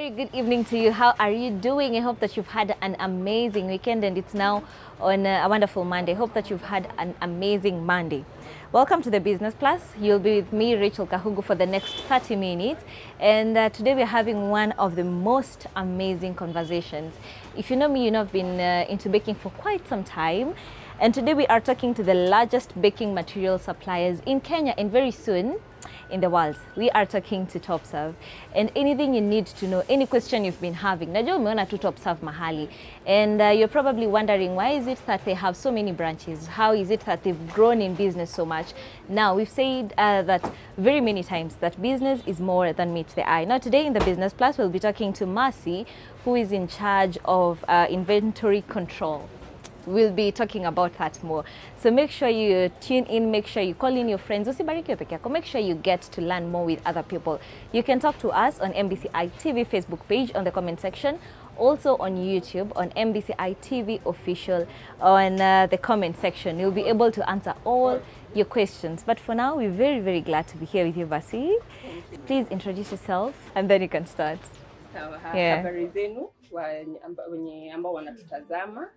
very good evening to you. How are you doing? I hope that you've had an amazing weekend and it's now on a wonderful Monday. I hope that you've had an amazing Monday. Welcome to the Business Plus. You'll be with me, Rachel Kahugu, for the next 30 minutes. And today we're having one of the most amazing conversations. If you know me, you know I've been into baking for quite some time. And today we are talking to the largest baking material suppliers in Kenya and very soon in the world. We are talking to TopServe, and anything you need to know, any question you've been having. Najua umeona tu TopServe mahali, and you're probably wondering why is it that they have so many branches? How is it that they've grown in business so much? Now, we've said that very many times that business is more than meets the eye. Now, today in the Business Plus, we'll be talking to Mercy, who is in charge of inventory control. We'll be talking about that more. So make sure you tune in, make sure you call in your friends. Make sure you get to learn more with other people. You can talk to us on MBCI TV Facebook page on the comment section, also on YouTube on MBCI TV official on the comment section. You'll be able to answer all your questions. But for now, we're very, very glad to be here with you, Mercy. Please introduce yourself and then you can start. Habari zenu wenye ambao wanatutazama.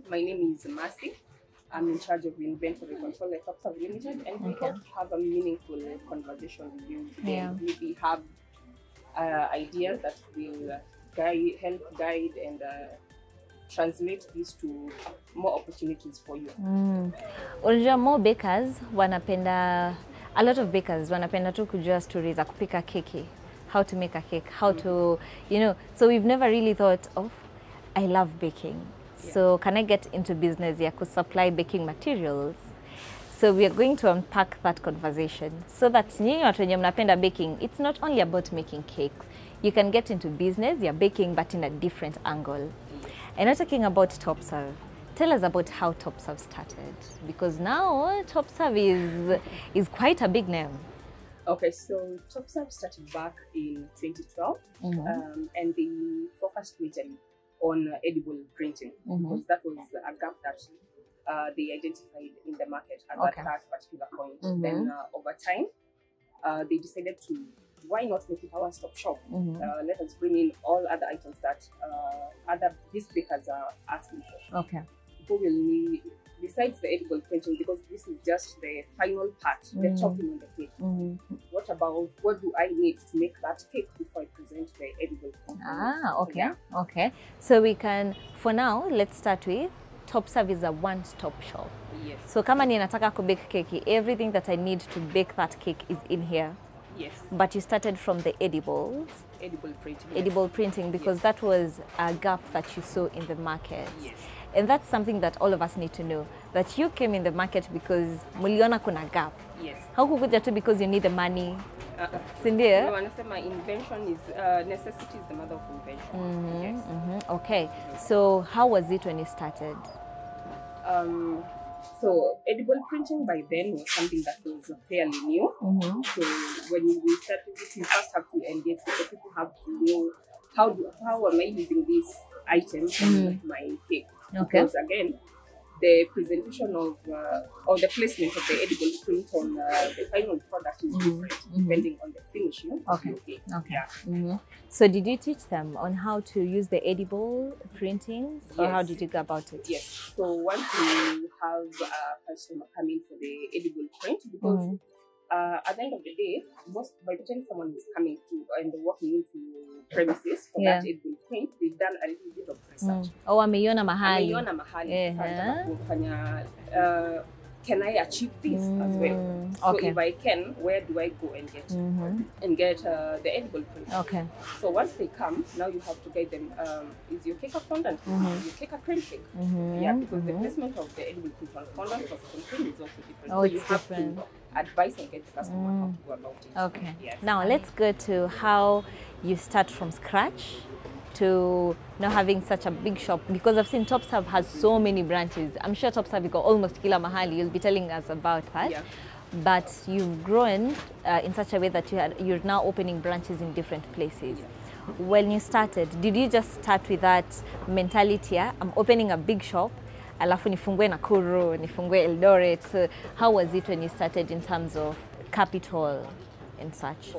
My name is Mercy. I'm in charge of inventory control at TopServe Limited, and we hope to have a meaningful conversation with you today. Maybe have ideas that will help guide and translate this to more opportunities for you. Unajua more bakers wanapenda, a lot of bakers wanapenda tu kujua stories za kupika keki. How to make a cake, how to, you know, so we've never really thought of, I love baking. So can I get into business here to supply baking materials? So we are going to unpack that conversation so that nyinyi watu wenye mnapenda baking, it's not only about making cakes. You can get into business, you're baking, but in a different angle. And we're talking about TopServe. Tell us about how TopServe started, because now TopServe is quite a big name. Okay, so TopServe started back in 2012, and they focused majorly on edible printing because that was a gap that they identified in the market at that particular point. Then over time, they decided to, why not make it our stop shop? Let us bring in all other items that these bakers are asking for. Okay. People will need, besides the edible printing, because this is just the final part, the topping on the cake. What about, what do I need to make that cake before I present the edible printing? Okay. So we can, for now, let's start with TopServe is a one-stop shop. Yes. So kama ninataka kubake keki, everything that I need to bake that cake is in here. Yes. But you started from the edibles. Edible printing. Edible printing, because that was a gap that you saw in the market. Yes. And that's something that all of us need to know, that you came in the market because muliona kuna gap. Yes. How kukuja tu because you need the money? Sindio? No, my invention is, necessity is the mother of invention. Yes. Okay. So how was it when you started? So edible printing by then was something that was fairly new. So when we started it, you first have to engage with people, have to know how am I using this item in my cake. Okay. Because again, the presentation of or the placement of the edible print on the final product is different depending on the finishing. Okay. So did you teach them on how to use the edible printings, or how did you go about it? Yes. So once you have a customer come in for the edible print, because at the end of the day, by the time someone is coming to and walking into premises for that edible print, they've done a little bit of research. Oh, ameiona mahali. Can I achieve this as well? So if I can, where do I go and get the edible print? Okay. So once they come, now you have to guide them. Is your cake a fondant? Is your cake a cream cake? Yeah, because the placement of the edible print on fondant versus on cream is also different. Oh, so it's you have different. to advise and get the customer how to go about it. Okay. Yes. Now let's go to how you start from scratch to not having such a big shop, because I've seen TopServe has so many branches. I'm sure TopServe got almost kila mahali. You'll be telling us about that. Yeah. But you've grown in such a way that you're now opening branches in different places. When you started, did you just start with that mentality? I'm opening a big shop, alafu nifungue Nakuru, nifungue Eldoret. So how was it when you started in terms of capital and such?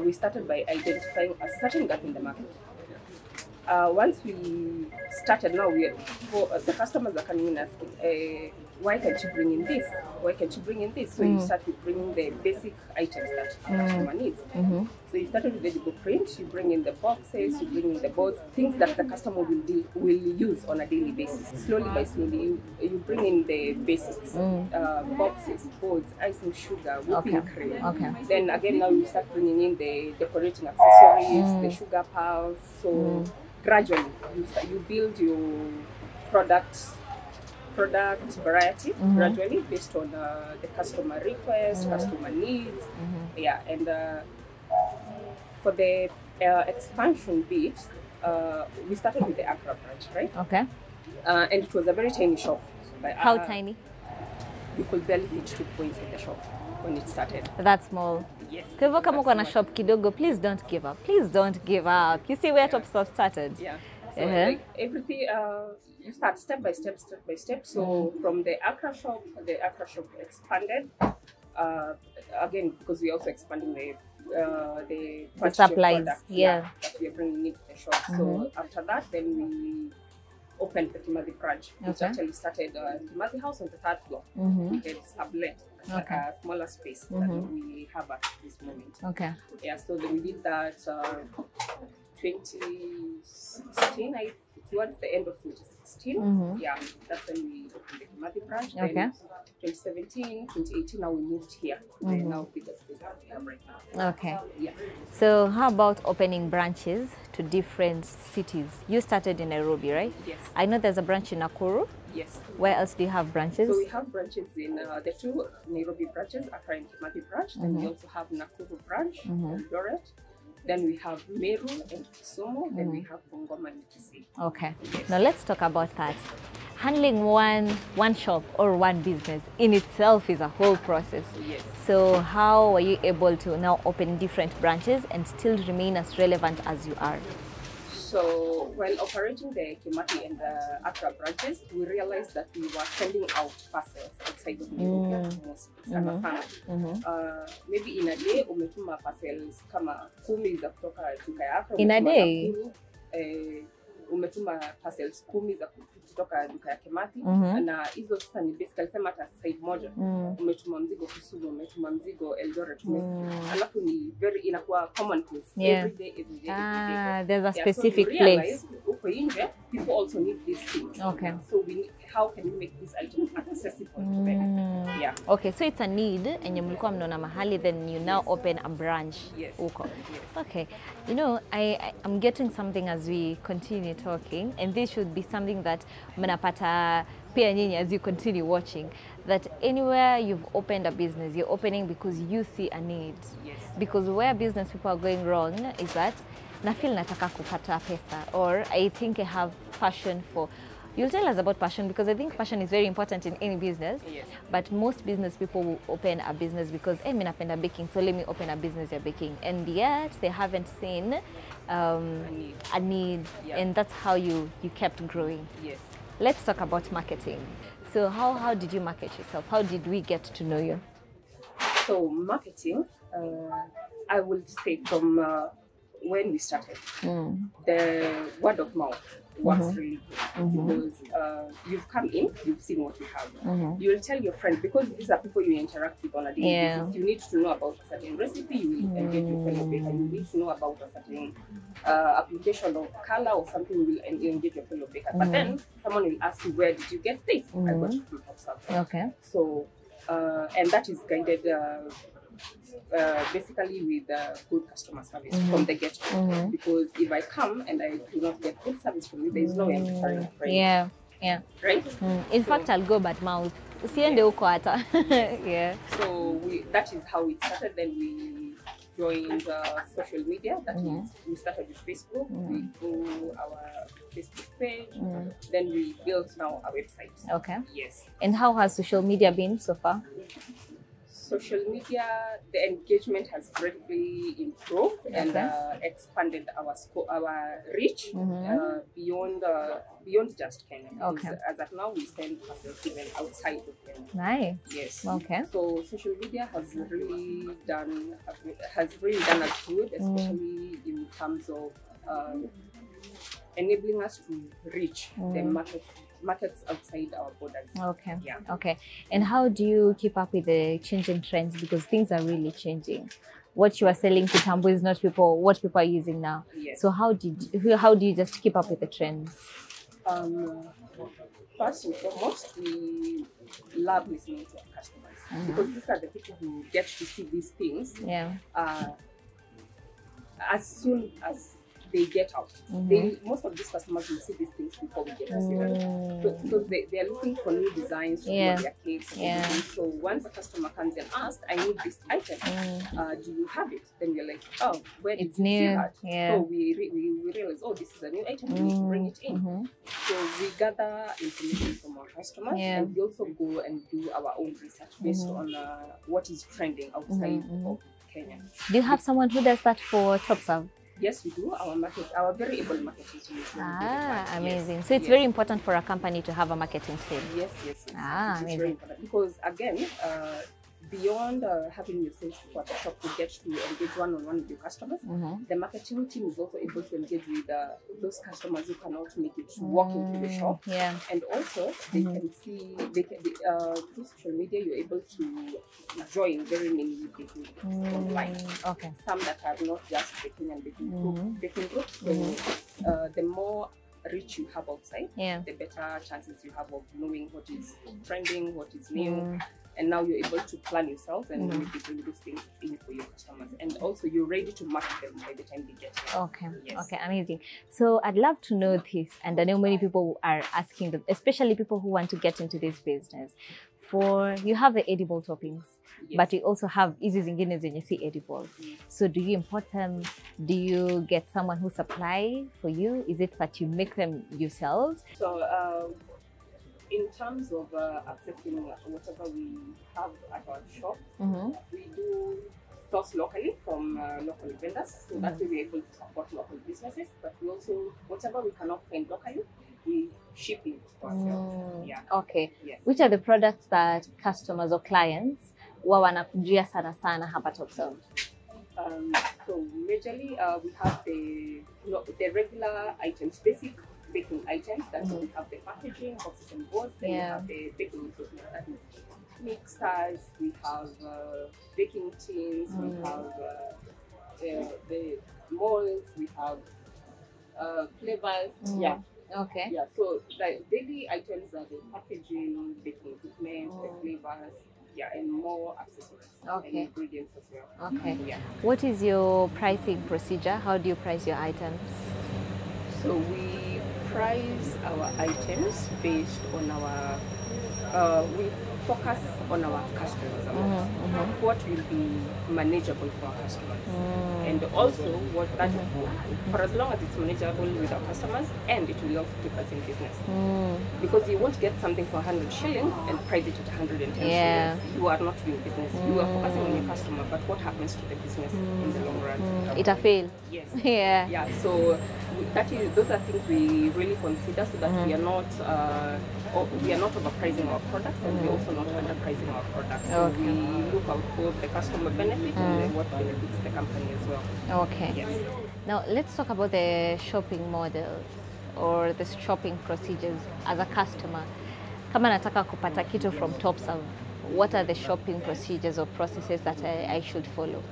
we started by identifying a certain gap in the market. Once we started, now the customers are coming in asking, why can't you bring in this? Why can't you bring in this? So you start with bringing the basic items that the customer needs. So you started with edible print, you bring in the boxes, you bring in the boards, things that the customer will use on a daily basis. Slowly by slowly, you bring in the basics, boxes, boards, icing sugar, whipping cream. Then again, now you start bringing in the decorating accessories, the sugar pearls. So gradually, you build your product variety gradually based on the customer requests, customer needs. Yeah, and for the expansion bit, we started with the Accra branch, right? Okay. And it was a very tiny shop. How tiny? You could barely fit 2 points in the shop when it started. That's small. Yes. Kwa hivyo kama uko na shop kidogo, please don't give up. Please don't give up. You see where TopStop started? Yeah. So like everything, you start step by step. So from the Accra shop expanded. Again, because we're also expanding the supplies, products, that we are bringing into the shop. So after that, then we opened the Kimathi branch, which actually started Kimathi House on the 3rd floor. We had sublet a smaller space that we have at this moment. Okay. Yeah, so then we did that 2016, towards the end of 2016. Yeah, that's when we opened the Kimathi branch. Then 2017, 2018, now we moved here. The now biggest business we have right now. Okay. Yeah. So how about opening branches to different cities? You started in Nairobi, right? Yes. I know there's a branch in Nakuru. Yes. Where else do you have branches? So we have branches in the 2 Nairobi branches, Accra and Kimathi branch. Then we also have Nakuru branch, Eldoret. Then we have Meru and Kisumu. Then we have Bungoma and Kisii. Okay. Yes. Now let's talk about that. Handling one shop or one business in itself is a whole process. Yes. So how were you able to now open different branches and still remain as relevant as you are? So while operating the Kimathi and the Accra branches, we realized that we were sending out parcels outside of Nairobi sana. Maybe in a day umetuma parcels kama 10 za kutoka duka ya Accra. In a day? Umetuma parcels 10 za kutoka duka ya Kimathi, na hizo sasa ni basically sema hata side moja umetuma mzigo Kisumu, umetuma mzigo Eldoret, alafu ni very inakuwa commonplace every day. There's a specific so place. Uko nje, people also need these things. Okay. So how can we make these items accessible to them? Yeah. Okay, so it's a need and mlikuwa mnaona mahali, then you now open a branch. Yes. Uko. Yes. Okay. You know, I'm getting something as we continue talking, and this should be something that mnapata pia nyinyi as you continue watching, that anywhere you've opened a business, you're opening because you see a need. Yes. Because where business people are going wrong is that na feel nataka kupata pesa, or I think I have passion for. You'll tell us about passion, because I think passion is very important in any business. Yes. But most business people will open a business because, hey, I napenda baking, so let me open a business of baking. And yet they haven't seen a need. Yeah. And that's how you kept growing. Yes. Let's talk about marketing. So how did you market yourself? How did we get to know you? So marketing, I would say from when we started, the word of mouth works really good, because you've come in, you've seen what we have. You will tell your friend, because these are people you interact with on a daily basis. You need to know about a certain recipe, you will engage your fellow baker. You need to know about a certain application of color or something, you will engage your fellow baker. But then someone will ask you, where did you get this? I got it from TopStop. Okay. So, and that is guided basically with good customer service from the get-go. Because if I come and I do not get good service from you, there is no way I'm referring a friend. Yeah. Right? In fact, I'll go bad mouth. Usiende huko hata. Yeah. So that is how it started. Then we joined social media. That is, we started with Facebook. We grew our Facebook page. Then we built now a website. Okay. Yes. And how has social media been so far? social media, the engagement has greatly improved and expanded our our reach beyond just Kenya. Okay. As of now, we send parcels even outside of Kenya. Nice. Yes. Okay. So social media has really done us good, especially in terms of enabling us to reach the markets outside our borders. Okay. Yeah. Okay. And how do you keep up with the changing trends, because things are really changing? What you are selling to Tambo is not what people are using now. Yes. So how do you just keep up with the trends? First and foremost, we love listening to our customers because these are the people who get to see these things. Yeah. As soon as they get out, most of these customers will see these things before we get to see them. So, because they are looking for new designs for their cakes. And so once a customer comes and asks, "I need this item. Do you have it?" Then we're like, "Oh, where did you see that?" So we realize, "Oh, this is a new item. We need to bring it in." So we gather information from our customers, and we also go and do our own research based on what is trending outside of Kenya. Do you have someone who does that for TopServe? Yes, we do. Our very able marketing team. Amazing. So it's very important for a company to have a marketing team. Yes. It's very important because again, beyond having your sales people at the shop to get to engage one-on-one with your customers, the marketing team is also able to engage with those customers who cannot make it to walk into the shop. Yeah. And also they can see, through social media, you're able to join very many baking groups online. Okay. Some that are not just the Kenyan baking groups. So the more reach you have outside, the better chances you have of knowing what is trending, what is new. And now you're able to plan yourself and maybe bring those things in for your customers. And also you're ready to market them by the time they get here. Okay. Yes. Okay, amazing. So I'd love to know this, and I know many people are asking them, especially people who want to get into this business. You have the edible toppings, but you also have hizi zingine zenye si edible. So do you import them? Do you get someone who supply for you? Is it that you make them yourselves? So in terms of accessing whatever we have at our shop, we do source locally from local vendors, so that way we're able to support local businesses. But we also, whatever we cannot find locally, we ship it ourselves. Yeah. Okay. Yes. Which are the products that customers or clients wanakujia sana hapa TopServe? So majorly we have the regular items, basic baking items that we have the packaging, boxes and boards. Then we have the baking equipment, that is mixers, we have baking tins, we have the molds, we have flavors. Yeah. Okay. Yeah. So the daily items are the packaging, baking equipment, the flavors. Yeah, and more accessories and ingredients as well. Okay. Yeah. What is your pricing procedure? How do you price your items? So we price our items based on our, we focus on our customers. What will be manageable for our customers. And also what that for as long as it's manageable with our customers, and it will also keep us in business. Because you won't get something for 100 shillings and price it at 110 shillings. You are not doing business. You are focusing on your customer, but what happens to the business in the long run? It'll fail. Yes. Yeah. So those are things we really consider, so that we are not overpricing our products, and we're also not underpricing our products. So we look out for the customer benefit and what benefits the company as well. Okay. Yes. Now let's talk about the shopping models or the shopping procedures as a customer. Kama nataka kupata kitu from TopServe, what are the shopping procedures or processes that I should follow?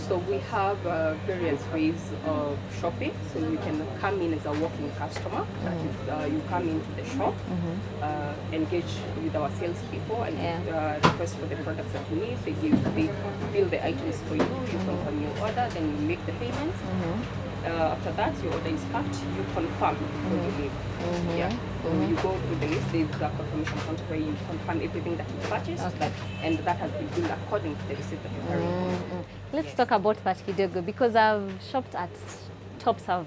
So we have various ways of shopping. So you can come in as a walk-in customer. That is, you come into the shop, engage with our salespeople, and request for the products that you need. They bill the items for you. You confirm your order, then you make the payments. After that, your order is packed. You confirm before you leave. So you go through the list. There's a confirmation counter where you confirm everything that you purchased, and that has been billed according to the receipt that you're carrying. Let's talk about that kidogo, because I've shopped at TopServe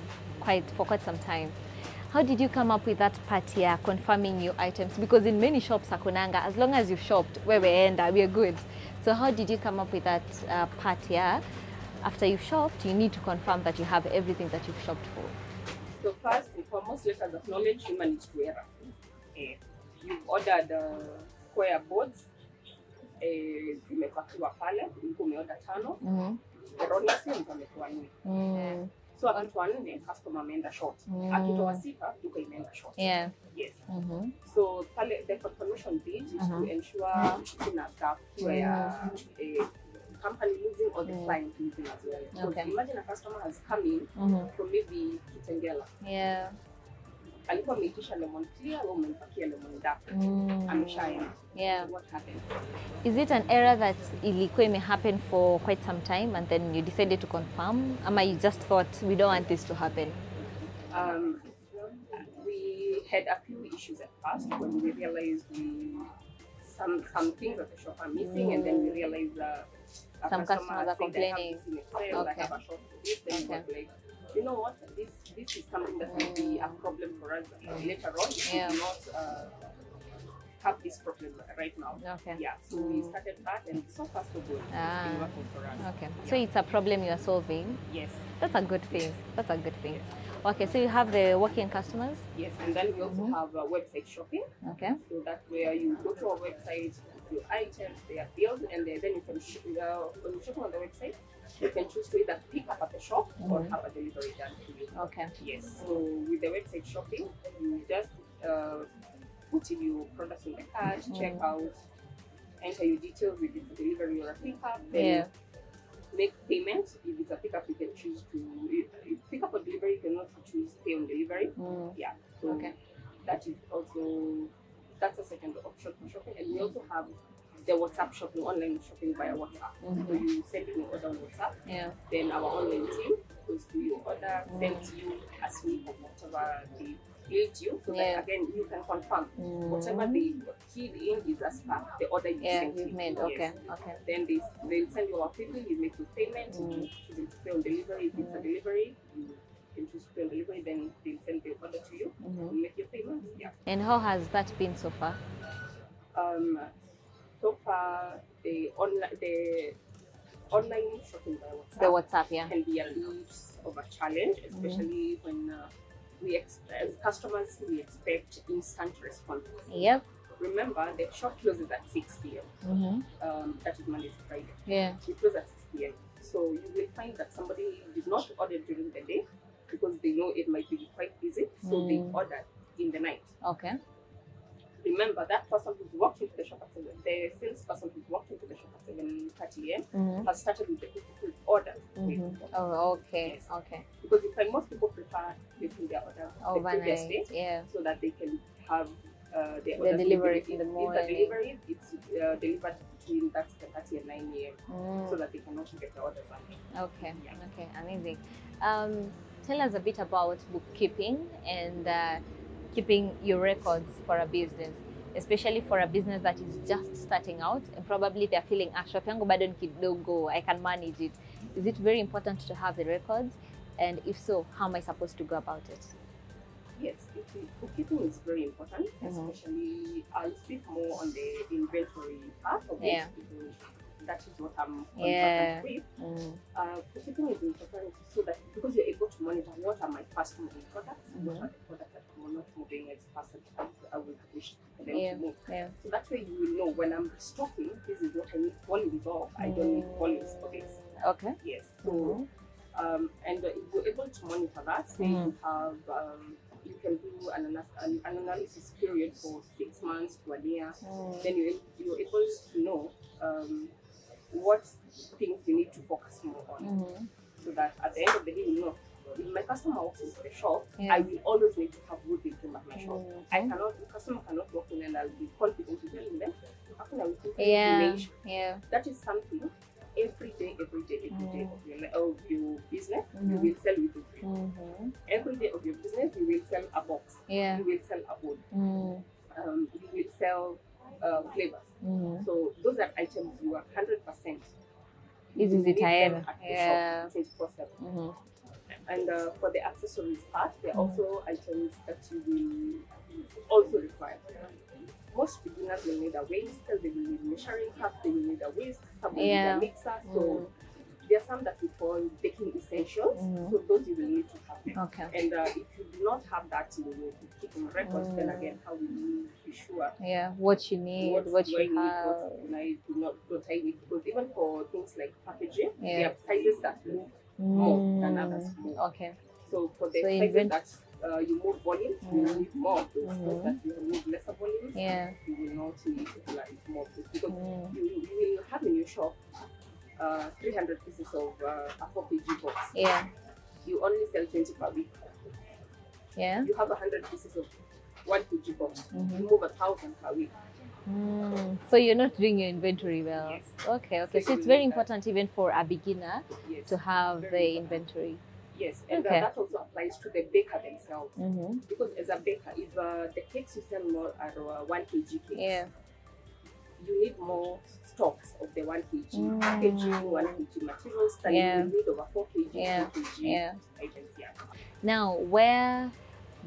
for quite some time. How did you come up with that part here, confirming your items? Because in many shops, akunanga, as long as you've shopped, we are good. So how did you come up with that part here? After you've shopped, you need to confirm that you have everything that you've shopped for. So first and foremost, let us acknowledge human is to error. You've ordered square boards, zimepakiwa pale, ulikuwa umeorder 5, erroneously mtu ametoa 4. So akitoa 4, customer ameenda short. Akitoa 6, duka imeenda short. Yeah. Yes. So the confirmation page is to ensure kuna staff where company losing or the client losing as well. Because imagine a customer has come in from maybe Kitengela. Yeah. Alikuwa ameitisha lemon clear au umempakia lemon dark. Ameshaenda. Yeah. What happened? Is it an error that ilikuwa ime happen for quite some time and then you decided to confirm? Ama you just thought we don't want this to happen? We had a few issues at first when we realized some things at the shop are missing, and then we realized some customers are complaining. I have a shop for this. Then it was like, you know what, this is something that will be a problem for us later on if we do not have this problem right now. Okay. Yeah, so we started that, and so far so good. It's been working for us. Okay. So it's a problem you are solving. Yes. That's a good thing. That's a good thing. Okay, so you have the walk-in customers? Yes, and then we also have website shopping. Okay. So that's where you go to our website, your items, they are billed, and then you can, when you're shopping on the website, you can choose to either pick up at the shop or have a delivery done to you. Okay. Yes, so with the website shopping, you just put in your products in the cart, check out, enter your details if it's a delivery or a pickup, then make payment. If it's a pickup, you can choose to pick up or delivery. You can also choose pay on delivery. Yeah. So that is also a second option for shopping. And we also have the WhatsApp shopping, online shopping via WhatsApp. So you send in your order on WhatsApp. Yeah. Then our online team goes to your order, sends you a slip of whatever they billed you, so that again you can confirm whatever they keyed in is as per the order you sent. You've made. Okay. Okay. Then they'll send you our payment. You make your payment. You choose to pay on delivery. If it's a delivery, you can choose to pay on delivery. Then they'll send the order to you. You make your payment. Yeah. And how has that been so far? So far, the online shopping by WhatsApp. The WhatsApp, can be a bit of a challenge, especially when as customers, we expect instant responses. Yep. Remember, the shop closes at 6 p.m. That is Monday to Friday. Yeah. We close at 6 p.m. So you will find that somebody did not order during the day because they know it might be quite busy. So they ordered in the night. Okay. Remember, that person who's walked into the shop at 7, the salesperson who's walked into the shop at 7:30 a.m. has started with the people who ordered. Oh, okay. Yes. Okay. Because most people prefer placing their orders the previous day, so that they can have the delivery in the morning. If it's a delivery, it's delivered between 7:30 and 9 a.m. so that they can also get the orders on. Okay. Yeah. Okay. Amazing. Tell us a bit about bookkeeping and keeping your records for a business, especially for a business that is just starting out and probably they're feeling shop yangu bado ni kidogo, I can manage it. Is it very important to have the records? And if so, how am I supposed to go about it? Yes, bookkeeping is very important, especially I'll speak more on the inventory part of it because that is what I'm concerned with. Bookkeeping is important so that because you're able to monitor what are my fast moving products, what are the products that are not moving as fast as I would wish for them to move. So that way you will know when I'm restocking, this is what I need volumes of. I don't need volumes for this. Okay. Yes. So and if you're able to monitor that, then you have you can do an analysis period for 6 months to a year. Then you're able to know what things you need to focus more on, so that at the end of the day, you know, if my customer walks into the shop, I will always need to have good film at my shop. The customer cannot walk in and I'll be confident in telling them, how can I will put information? That is something every day of your business, you will sell with it. Every day of your business, you will sell a box. You will sell a board. You will sell flavors. So those are items you are 100%. Easy time. 24/7. And for the accessories part, there are also items that you will also require. most beginners will need a whisk, they will need measuring cup, they will need a whisk, some will Yeah. need a mixer. So there are some that we call baking essentials. So those you will need to have them. Okay. And if you do not have that, you will be keeping records. Then again, how will you be sure Yeah, what you need, what do I you need, have. what do I do not, don't I need? Because even for things like packaging, Yeah. there are sizes that move more than others move. Okay. So for the So sizes that you move volumes, you will need more. Those that you move lesser volumes, Yeah. you will not need like more. Because you will have in your shop 300 pieces of a 4 kg box. Yeah. You only sell 20 per week. Yeah. You have 100 pieces of 1 kg box. You move 1,000 per week. So you're not doing your inventory well. Yes. Okay. So So you it's very need that. important even for a beginner Yes. to have Very the important. inventory. Yes, and Okay. that also applies to the baker themselves. Because as a baker, if the cakes you sell more are 1 kg cakes, Yeah. you need more stocks of the 1 kg packaging, 1 kg materials than Yeah. you will need over 4 kg, Yeah. 2 kg Yeah. items. Yeah. Now, where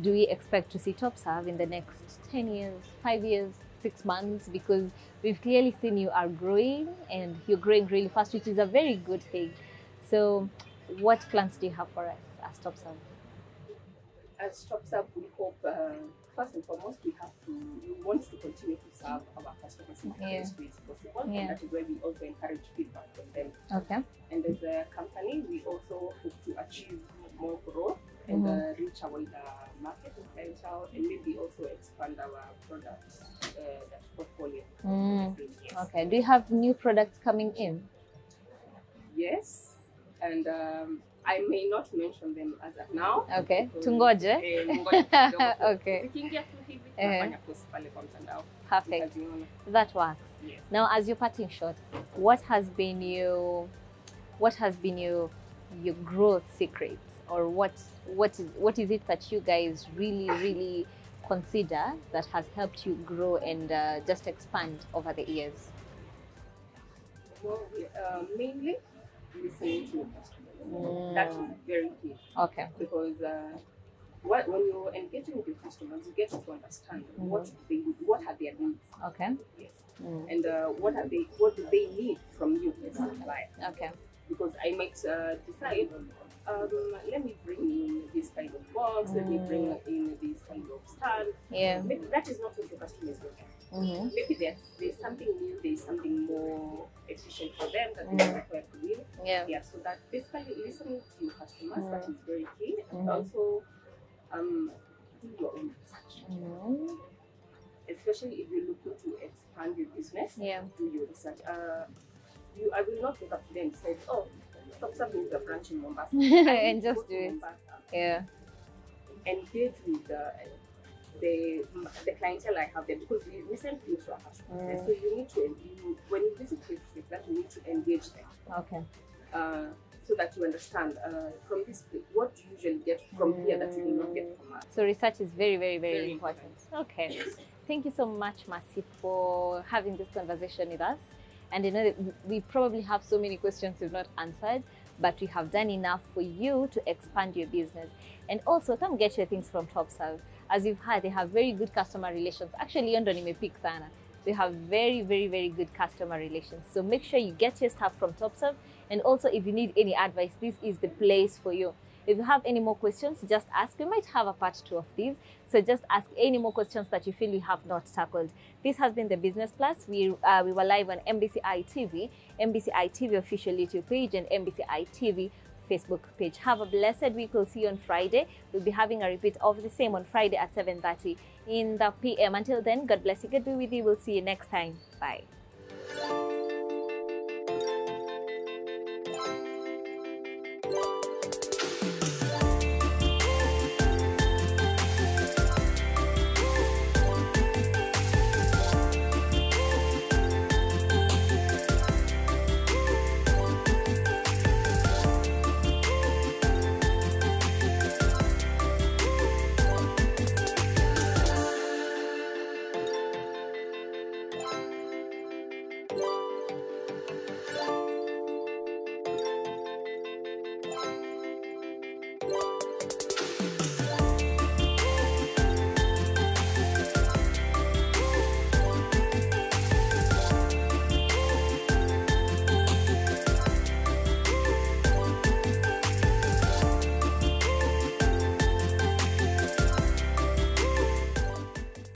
do we expect to see TopServe in the next 10 years, 5 years, 6 months? Because we've clearly seen you are growing and you're growing really fast, which is a very good thing. So, what plans do you have for us as TopServe? As TopServe, we hope, first and foremost, we want to continue to serve our customers in the Yeah. best ways possible. Yeah. And that is why we also encourage feedback from them. Okay. And as a company, we also hope to achieve more growth and reach a wider market and clientele, and maybe also expand our product that portfolio. Yes. Okay. Do you have new products coming in? Yes, and I may not mention them as of now. Okay. because, Tungoje. ngoja kidogo. Okay. Zikiingia tu hivi, tunafanya post pale kwa mtandao. Perfect. Utaziona. That works. Yes. Now, as you're parting short, what has been your growth secret, or what is it that you guys really consider that has helped you grow and just expand over the years? Well, mainly listening to your customers. That is very key. Okay. Because when you're engaging with your customers, you get to understand what are their needs. Okay. Yes. And what do they need from you as a supplier? Okay. Because I might decide, let me bring in this kind of box, let me bring in this kind of stand. Yeah. Maybe that is not what your customer is looking for. Maybe there's something new, there's something more efficient for them that they require to win. Yeah. Yeah, so that basically listening to your customers, that is very key. And also do your own research. Especially if you're looking to expand your business, Yeah. do your research. I will not look up to them and say, oh, TopServe needs a branch in Mombasa. And just Go to do it. Mombasa, Yeah. engage with the clientele I have there, because we send things to our customers. So you need to, when you visit places like that, you need to engage them. Okay. So that you understand from this place, what do you usually get from here that you will not get from us. So research is very Very important. Okay. Thank you so much, Mercy, for having this conversation with us. And you know that we probably have so many questions we've not answered, but we have done enough for you to expand your business. And also, come get your things from TopServe. As you've heard, they have very good customer relations. Actually, Yondo nimepick sana. They have very good customer relations. So make sure you get your stuff from TopServe. And also, if you need any advice, this is the place for you. If you have any more questions, just ask. We might have a part 2 of these. So just ask any more questions that you feel we have not tackled. This has been the Business Plus. We were live on MBCI TV, MBCI TV official YouTube page, and MBCI TV Facebook page. Have a blessed week. We'll see you on Friday. We'll be having a repeat of the same on Friday at 7:30 in the PM. Until then, God bless you. God be with you. We'll see you next time. Bye.